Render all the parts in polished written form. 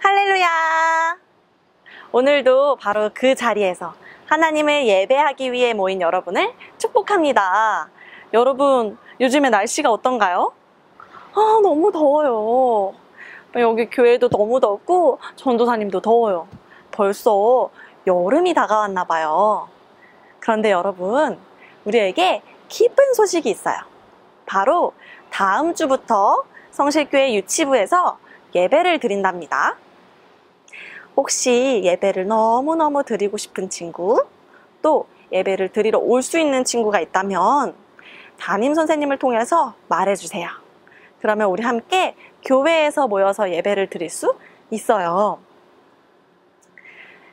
할렐루야! 오늘도 바로 그 자리에서 하나님을 예배하기 위해 모인 여러분을 축복합니다. 여러분, 요즘에 날씨가 어떤가요? 너무 더워요. 여기 교회도 너무 덥고 전도사님도 더워요. 벌써 여름이 다가왔나 봐요. 그런데 여러분, 우리에게 기쁜 소식이 있어요. 바로 다음 주부터 성실교회 유치부에서 예배를 드린답니다. 혹시 예배를 너무너무 드리고 싶은 친구, 또 예배를 드리러 올 수 있는 친구가 있다면 담임 선생님을 통해서 말해주세요. 그러면 우리 함께 교회에서 모여서 예배를 드릴 수 있어요.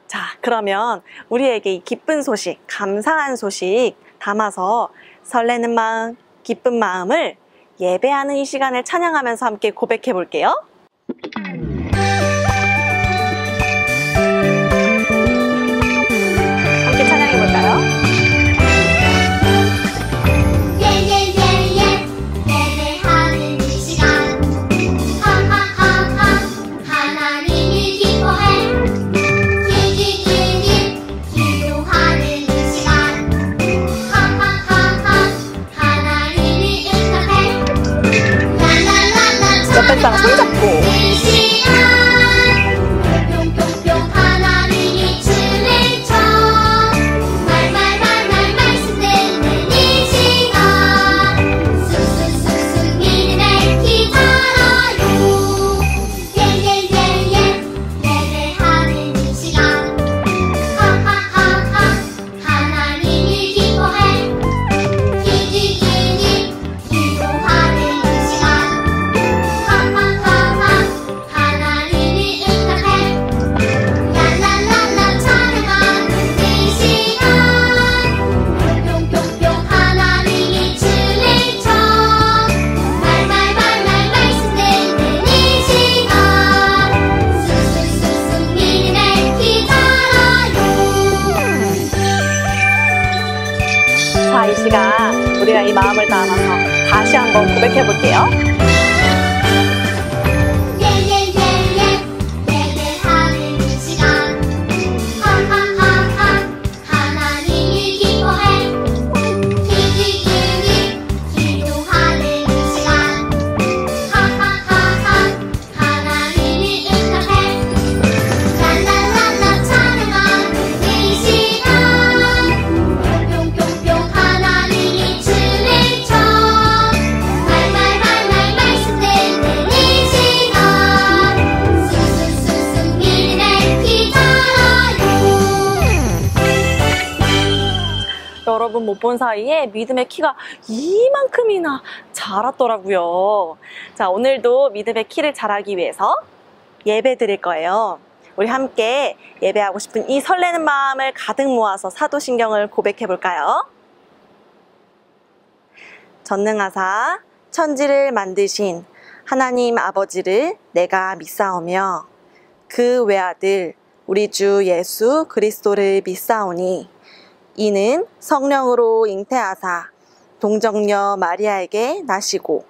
자, 그러면 우리에게 이 기쁜 소식, 감사한 소식 담아서 설레는 마음, 기쁜 마음을 예배하는 이 시간을 찬양하면서 함께 고백해 볼게요. 함께 찬양해 볼까요? 옆에랑 손잡고 이 시간 우리가 이 마음을 담아서 다시 한번 고백해 볼게요. 여러분 못 본 사이에 믿음의 키가 이만큼이나 자랐더라고요. 자, 오늘도 믿음의 키를 자라기 위해서 예배 드릴 거예요. 우리 함께 예배하고 싶은 이 설레는 마음을 가득 모아서 사도신경을 고백해 볼까요? 전능하사 천지를 만드신 하나님 아버지를 내가 믿사오며 그 외아들 우리 주 예수 그리스도를 믿사오니 이는 성령으로 잉태하사 동정녀 마리아에게 나시고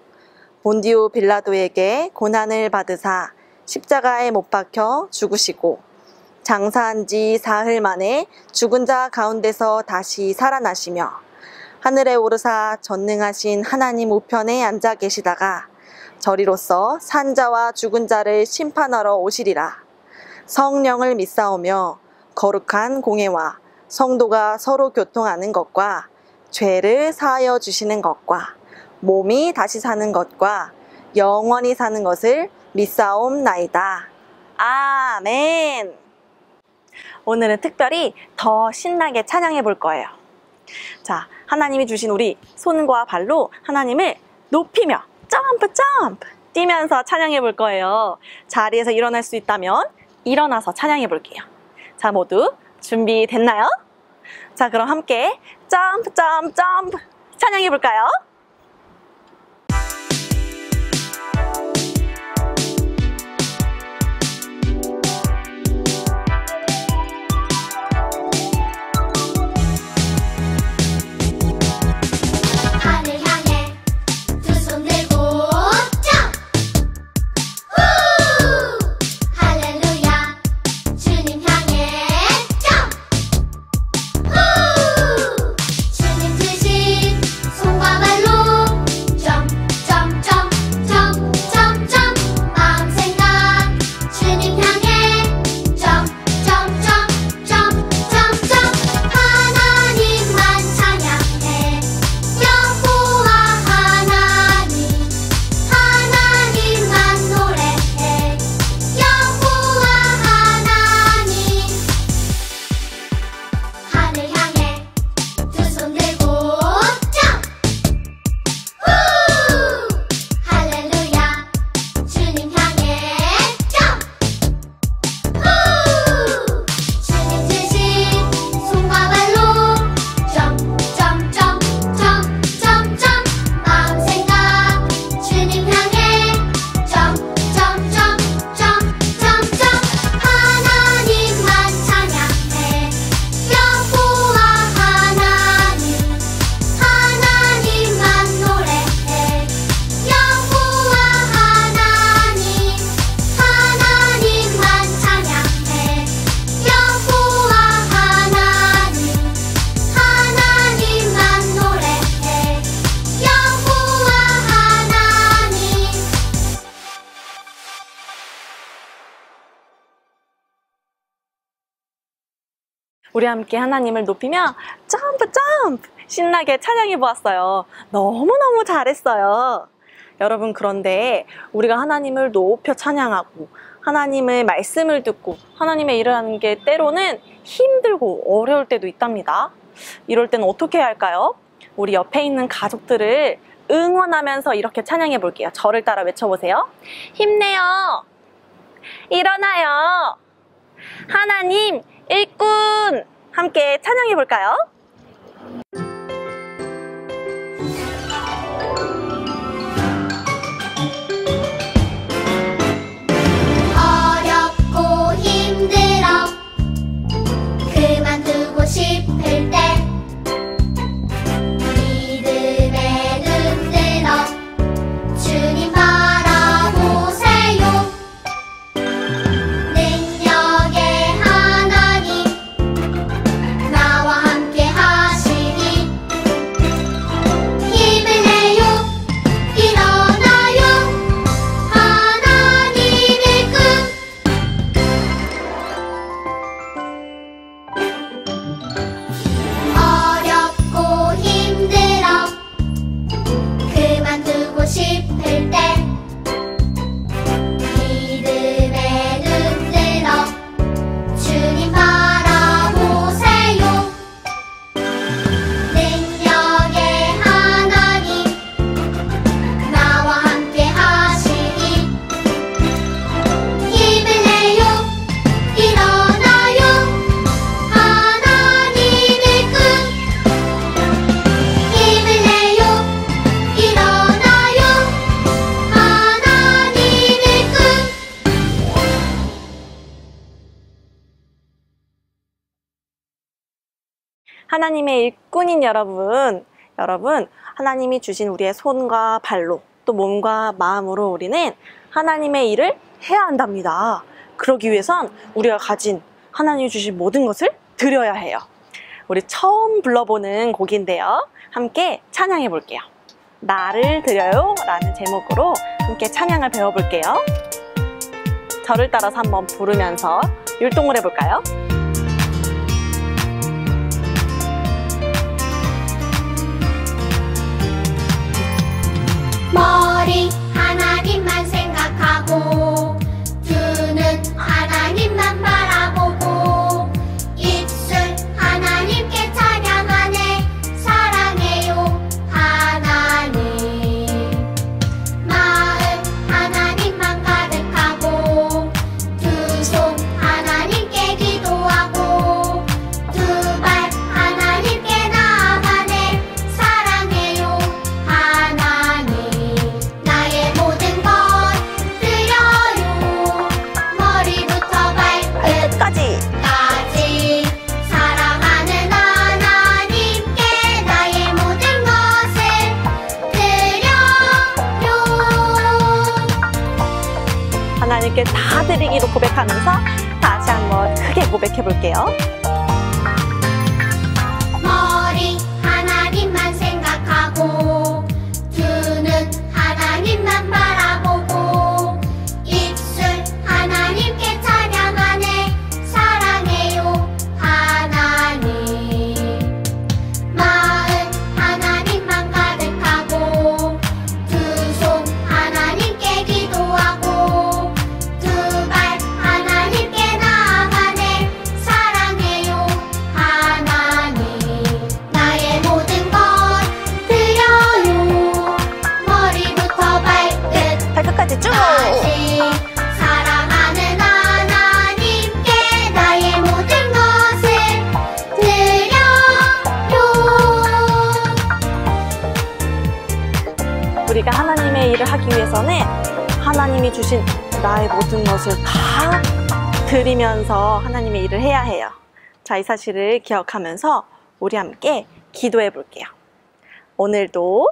본디오 빌라도에게 고난을 받으사 십자가에 못 박혀 죽으시고 장사한 지 사흘 만에 죽은 자 가운데서 다시 살아나시며 하늘에 오르사 전능하신 하나님 우편에 앉아 계시다가 저리로서 산 자와 죽은 자를 심판하러 오시리라. 성령을 믿사오며 거룩한 공회와 성도가 서로 교통하는 것과 죄를 사하여 주시는 것과 몸이 다시 사는 것과 영원히 사는 것을 믿사옵나이다. 아멘. 오늘은 특별히 더 신나게 찬양해 볼 거예요. 자, 하나님이 주신 우리 손과 발로 하나님을 높이며 점프 점프 뛰면서 찬양해 볼 거예요. 자리에서 일어날 수 있다면 일어나서 찬양해 볼게요. 자, 모두 준비됐나요? 자, 그럼 함께 점프 점프 점프 찬양해 볼까요? 할렐루야 우리 함께 하나님을 높이며 점프 점프 신나게 찬양해 보았어요. 너무너무 잘했어요. 여러분, 그런데 우리가 하나님을 높여 찬양하고 하나님의 말씀을 듣고 하나님의 일을 하는 게 때로는 힘들고 어려울 때도 있답니다. 이럴 때는 어떻게 해야 할까요? 우리 옆에 있는 가족들을 응원하면서 이렇게 찬양해 볼게요. 저를 따라 외쳐보세요. 힘내요. 일어나요. 하나님 일꾼. 함께 찬양해 볼까요? 어렵고 힘들어 그만두고 싶을 때 믿음의 눈 들어 주님 바라보세요. 능력의 하나님 나와 함께 하시니 힘을 내요. 일어나요. 하나님의 꿈. 어렵고 힘들어 그만두고 싶을 때 믿음의 눈 들어 주님 바라보세요. 능력의 하나님 나와 함께 하시니 힘을 내요. 일어나요. 하나님의 꿈. 힘을 내요. 일어나요. 하나님의 꿈. 하나님의 일꾼인 여러분, 하나님이 주신 우리의 손과 발로 또 몸과 마음으로 우리는 하나님의 일을 해야 한답니다. 그러기 위해선 우리가 가진 하나님이 주신 모든 것을 드려야 해요. 우리 처음 불러보는 곡인데요. 함께 찬양해 볼게요. 나를 드려요 라는 제목으로 함께 찬양을 배워볼게요. 저를 따라서 한번 부르면서 율동을 해볼까요? 머리 하나님만 생각하고 두 눈 하나님만 바라보고 입술 하나님께 찬양하네. 사랑해요 하나님. 마음 하나님만 가득하고 두 손 하나님께 기도하고 두 발 하나님께 나아가네. 사랑해요 하나님. 나의 모든 것 드려요. 머리부터 끝까지. 발끝까지 사랑하는 하나님께 나의 모든 것을 드려요. 하나님께 다 드리기로 고백하면서 다시 한번 크게 고백해 볼게요. 머리 하나님만 생각하고 두 눈 하나님만 바라보고 입술 하나님께 찬양하네. 사랑해요 하나님. 마음 하나님만 가득하고 두 손 하나님께 기도하고 두 발 하나님께 나아가네. 사랑해요 하나님. 나의 모든 것 드려요. 머리부터 발끝까지 쭉. 발끝까지 사랑하는 하나님께 나의 모든 것을 드려요. 우리가 하나님의 일을 하기 위해서는 하나님이 주신 나의 모든 것을 다 드리면서 하나님의 일을 해야 해요. 자, 이 사실을 기억하면서 우리 함께 기도해 볼게요. 오늘도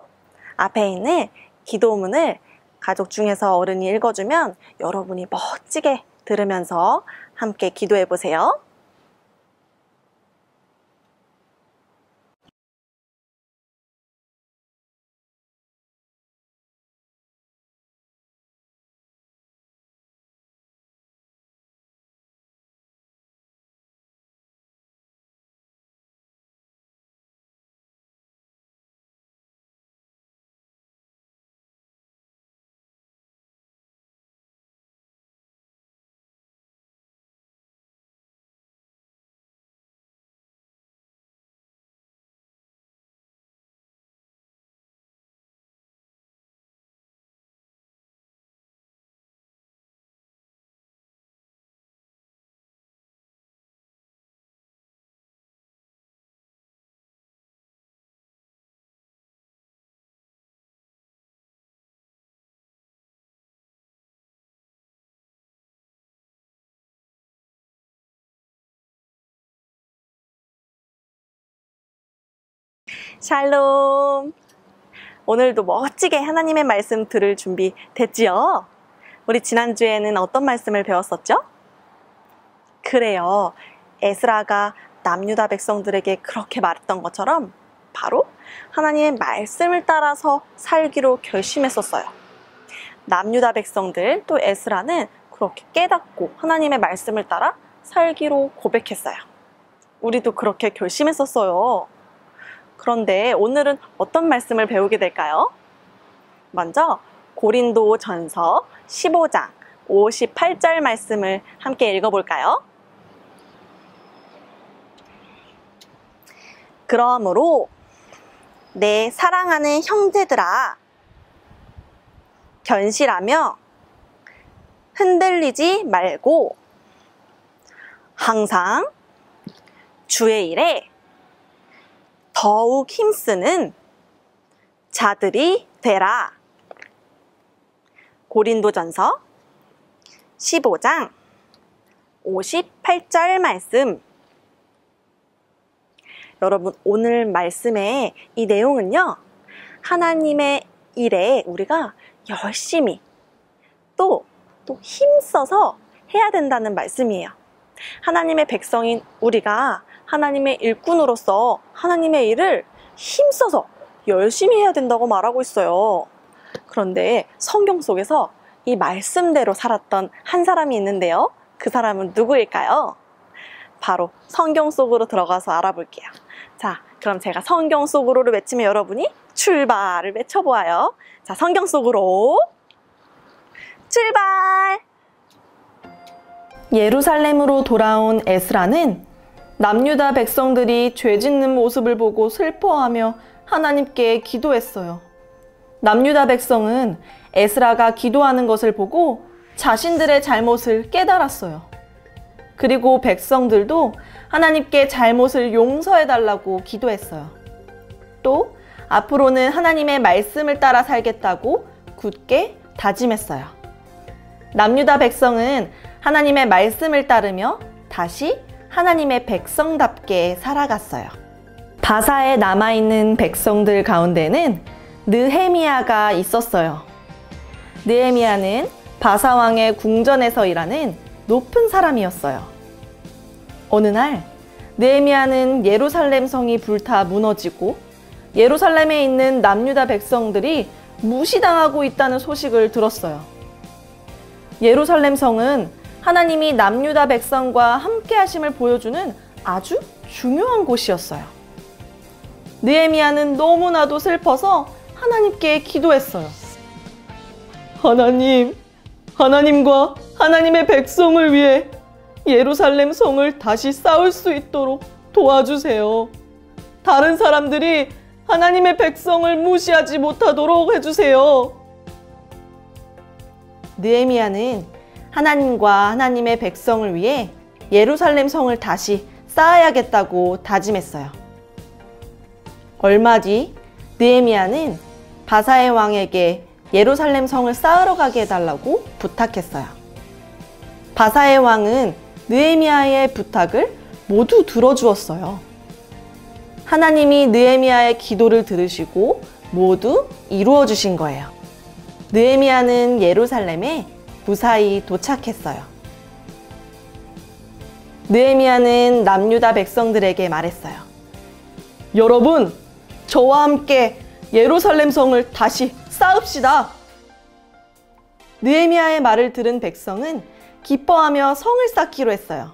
앞에 있는 기도문을 가족 중에서 어른이 읽어주면 여러분이 멋지게 들으면서 함께 기도해 보세요. 샬롬. 오늘도 멋지게 하나님의 말씀 들을 준비 됐지요? 우리 지난주에는 어떤 말씀을 배웠었죠? 그래요. 에스라가 남유다 백성들에게 그렇게 말했던 것처럼 바로 하나님의 말씀을 따라서 살기로 결심했었어요. 남유다 백성들 또 에스라는 그렇게 깨닫고 하나님의 말씀을 따라 살기로 고백했어요. 우리도 그렇게 결심했었어요. 그런데 오늘은 어떤 말씀을 배우게 될까요? 먼저 고린도 전서 15장 58절 말씀을 함께 읽어볼까요? 그러므로 내 사랑하는 형제들아, 견실하며 흔들리지 말고 항상 주의 일에 더욱 힘쓰는 자들이 되라. 고린도전서 15장 58절 말씀. 여러분, 오늘 말씀의 이 내용은요, 하나님의 일에 우리가 열심히 또 힘써서 해야 된다는 말씀이에요. 하나님의 백성인 우리가 하나님의 일꾼으로서 하나님의 일을 힘써서 열심히 해야 된다고 말하고 있어요. 그런데 성경 속에서 이 말씀대로 살았던 한 사람이 있는데요. 그 사람은 누구일까요? 바로 성경 속으로 들어가서 알아볼게요. 자, 그럼 제가 성경 속으로를 외치면 여러분이 출발을 외쳐보아요. 자, 성경 속으로 출발! 예루살렘으로 돌아온 에스라는 남유다 백성들이 죄 짓는 모습을 보고 슬퍼하며 하나님께 기도했어요. 남유다 백성은 에스라가 기도하는 것을 보고 자신들의 잘못을 깨달았어요. 그리고 백성들도 하나님께 잘못을 용서해달라고 기도했어요. 또 앞으로는 하나님의 말씀을 따라 살겠다고 굳게 다짐했어요. 남유다 백성은 하나님의 말씀을 따르며 다시 하나님의 백성답게 살아갔어요. 바사에 남아있는 백성들 가운데는 느헤미야가 있었어요. 느헤미야는 바사 왕의 궁전에서 일하는 높은 사람이었어요. 어느 날 느헤미야는 예루살렘 성이 불타 무너지고 예루살렘에 있는 남유다 백성들이 무시당하고 있다는 소식을 들었어요. 예루살렘 성은 하나님이 남유다 백성과 함께 하심을 보여주는 아주 중요한 곳이었어요. 느헤미야는 너무나도 슬퍼서 하나님께 기도했어요. 하나님과 하나님의 백성을 위해 예루살렘 성을 다시 쌓을 수 있도록 도와주세요. 다른 사람들이 하나님의 백성을 무시하지 못하도록 해주세요. 느헤미야는 하나님과 하나님의 백성을 위해 예루살렘 성을 다시 쌓아야겠다고 다짐했어요. 얼마 뒤 느헤미야는 바사의 왕에게 예루살렘 성을 쌓으러 가게 해달라고 부탁했어요. 바사의 왕은 느헤미야의 부탁을 모두 들어주었어요. 하나님이 느헤미야의 기도를 들으시고 모두 이루어 주신 거예요. 느헤미야는 예루살렘에 무사히 도착했어요. 느헤미야는 남유다 백성들에게 말했어요. 여러분, 저와 함께 예루살렘 성을 다시 쌓읍시다. 느헤미야의 말을 들은 백성은 기뻐하며 성을 쌓기로 했어요.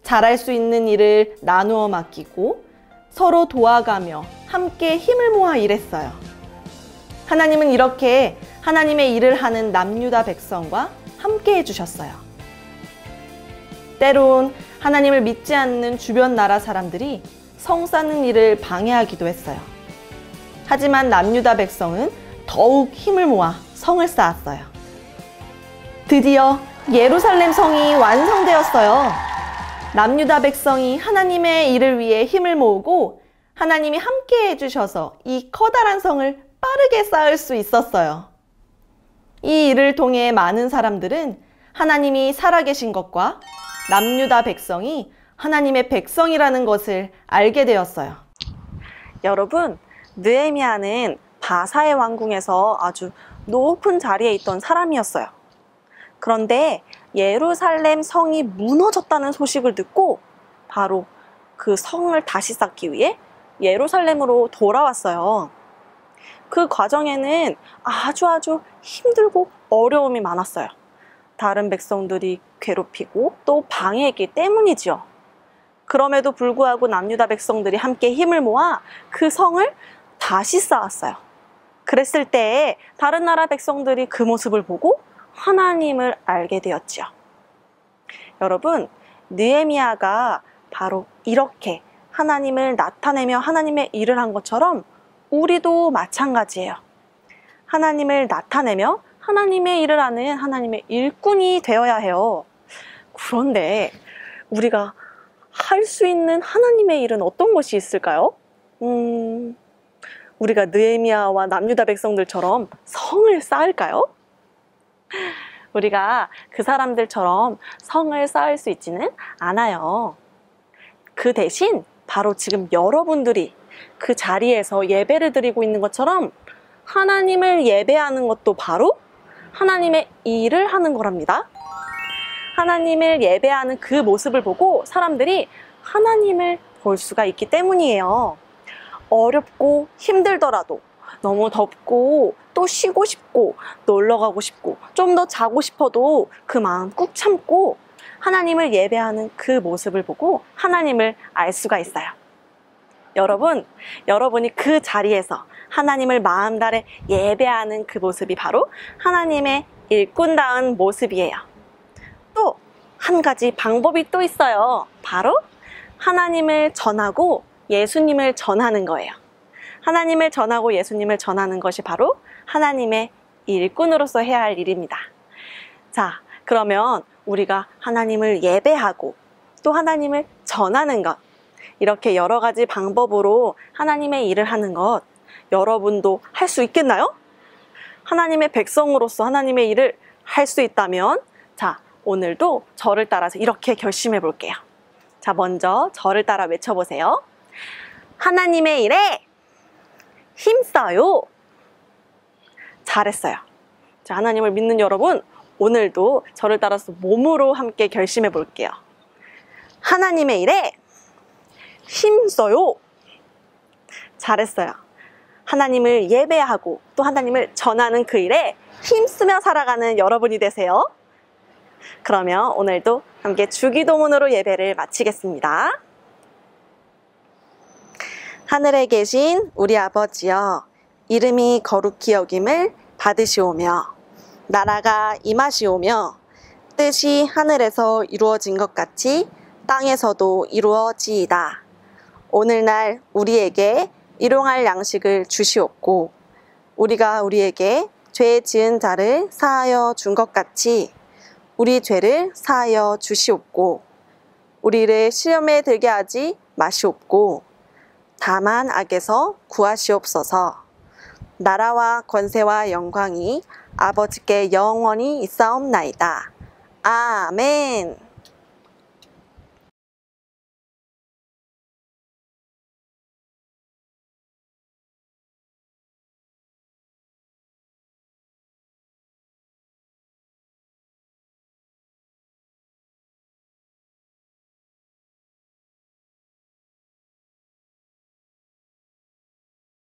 잘할 수 있는 일을 나누어 맡기고 서로 도와가며 함께 힘을 모아 일했어요. 하나님은 이렇게 하나님의 일을 하는 남유다 백성과 함께 해주셨어요. 때론 하나님을 믿지 않는 주변 나라 사람들이 성 쌓는 일을 방해하기도 했어요. 하지만 남유다 백성은 더욱 힘을 모아 성을 쌓았어요. 드디어 예루살렘 성이 완성되었어요. 남유다 백성이 하나님의 일을 위해 힘을 모으고 하나님이 함께 해주셔서 이 커다란 성을 빠르게 쌓을 수 있었어요. 이 일을 통해 많은 사람들은 하나님이 살아계신 것과 남유다 백성이 하나님의 백성이라는 것을 알게 되었어요. 여러분, 느헤미야는 바사의 왕궁에서 아주 높은 자리에 있던 사람이었어요. 그런데 예루살렘 성이 무너졌다는 소식을 듣고 바로 그 성을 다시 쌓기 위해 예루살렘으로 돌아왔어요. 그 과정에는 아주 힘들고 어려움이 많았어요. 다른 백성들이 괴롭히고 또 방해했기 때문이지요. 그럼에도 불구하고 남유다 백성들이 함께 힘을 모아 그 성을 다시 쌓았어요. 그랬을 때 다른 나라 백성들이 그 모습을 보고 하나님을 알게 되었지요. 여러분, 느헤미야가 바로 이렇게 하나님을 나타내며 하나님의 일을 한 것처럼 우리도 마찬가지예요. 하나님을 나타내며 하나님의 일을 하는 하나님의 일꾼이 되어야 해요. 그런데 우리가 할 수 있는 하나님의 일은 어떤 것이 있을까요? 우리가 느헤미야와 남유다 백성들처럼 성을 쌓을까요? 우리가 그 사람들처럼 성을 쌓을 수 있지는 않아요. 그 대신 바로 지금 여러분들이 그 자리에서 예배를 드리고 있는 것처럼 하나님을 예배하는 것도 바로 하나님의 일을 하는 거랍니다. 하나님을 예배하는 그 모습을 보고 사람들이 하나님을 볼 수가 있기 때문이에요. 어렵고 힘들더라도, 너무 덥고 또 쉬고 싶고 놀러 가고 싶고 좀 더 자고 싶어도 그 마음 꾹 참고 하나님을 예배하는 그 모습을 보고 하나님을 알 수가 있어요. 여러분, 여러분이 그 자리에서 하나님을 마음 다해 예배하는 그 모습이 바로 하나님의 일꾼다운 모습이에요. 또 한 가지 방법이 또 있어요. 바로 하나님을 전하고 예수님을 전하는 거예요. 하나님을 전하고 예수님을 전하는 것이 바로 하나님의 일꾼으로서 해야 할 일입니다. 자, 그러면 우리가 하나님을 예배하고 또 하나님을 전하는 것, 이렇게 여러 가지 방법으로 하나님의 일을 하는 것, 여러분도 할 수 있겠나요? 하나님의 백성으로서 하나님의 일을 할 수 있다면, 자, 오늘도 저를 따라서 이렇게 결심해 볼게요. 자, 먼저 저를 따라 외쳐보세요. 하나님의 일에 힘써요. 잘했어요. 자, 하나님을 믿는 여러분, 오늘도 저를 따라서 몸으로 함께 결심해 볼게요. 하나님의 일에 힘써요. 잘했어요. 하나님을 예배하고 또 하나님을 전하는 그 일에 힘쓰며 살아가는 여러분이 되세요. 그러면 오늘도 함께 주기도문으로 예배를 마치겠습니다. 하늘에 계신 우리 아버지여, 이름이 거룩히 여김을 받으시오며 나라가 임하시오며 뜻이 하늘에서 이루어진 것 같이 땅에서도 이루어지이다. 오늘날 우리에게 일용할 양식을 주시옵고 우리가 우리에게 죄 지은 자를 사하여 준 것 같이 우리 죄를 사하여 주시옵고 우리를 시험에 들게 하지 마시옵고 다만 악에서 구하시옵소서. 나라와 권세와 영광이 아버지께 영원히 있사옵나이다. 아멘.